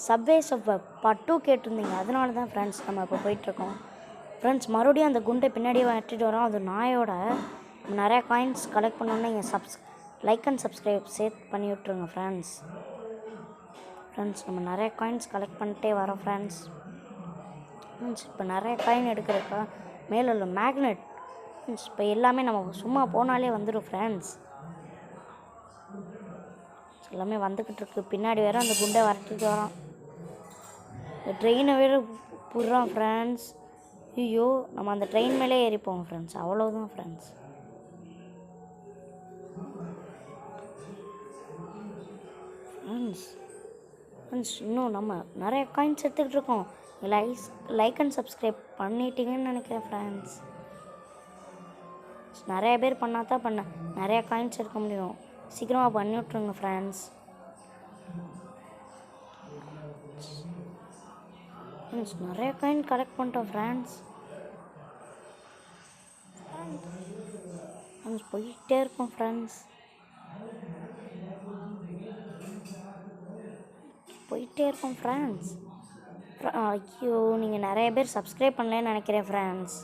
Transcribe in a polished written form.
Subways of part 2 கேட்டிருந்தீங்க, அதனால தான் ஃப்ரெண்ட்ஸ் நம்ம இப்போ போயிட்டுருக்கோம். ஃப்ரெண்ட்ஸ் மறுபடியும் அந்த குண்டை பின்னாடியே வெட்டிட்டு வரோம். அது நாயோட நிறையா காயின்ஸ் கலெக்ட் பண்ணோன்னா நீங்கள் லைக் அண்ட் சப்ஸ்கிரைப் பண்ணி விட்ருங்க ஃப்ரெண்ட்ஸ். நம்ம நிறைய காயின்ஸ் கலெக்ட் பண்ணிட்டே வரோம் ஃப்ரெண்ட்ஸ். இப்போ நிறைய காயின் எடுக்கிறக்கா மேலே உள்ள மேக்னெட் இப்போ எல்லாமே நம்ம சும்மா போனாலே வந்துடும் ஃப்ரெண்ட்ஸ். எல்லாமே வந்துக்கிட்டு இருக்கு. பின்னாடி வேறு அந்த குண்டை வரட்டிட்டு வரோம். ட்ரெயினை வேறு புடுறோம் ஃப்ரெண்ட்ஸ். ஐயோ, நம்ம அந்த ட்ரெயின் மேலே ஏறிப்போம் ஃப்ரெண்ட்ஸ். அவ்வளோதான் ஃப்ரெண்ட்ஸ். இன்னும் நம்ம நிறைய காயின்ஸ் எடுத்துக்கிட்டு இருக்கோம். லைக் அண்ட் சப்ஸ்கிரைப் பண்ணிட்டீங்கன்னு நினைக்கிறேன் ஃப்ரெண்ட்ஸ். நிறைய பேர் பண்ணால் தான் நிறையா காயின்ஸ் எடுக்க முடியும். சீக்கிரமாக பண்ணி விட்ருங்க ஃப்ரெண்ட்ஸ். நிறைய காயின் கலெக்ட் பண்ணிட்டோம் ஃப்ரெண்ட்ஸ். போயிட்டே இருக்கோம் ஃப்ரெண்ட்ஸ். ஐயோ, நீங்கள் நிறைய பேர் சப்ஸ்கிரைப் பண்ணலன்னு நினைக்கிறேன் ஃப்ரெண்ட்ஸ்.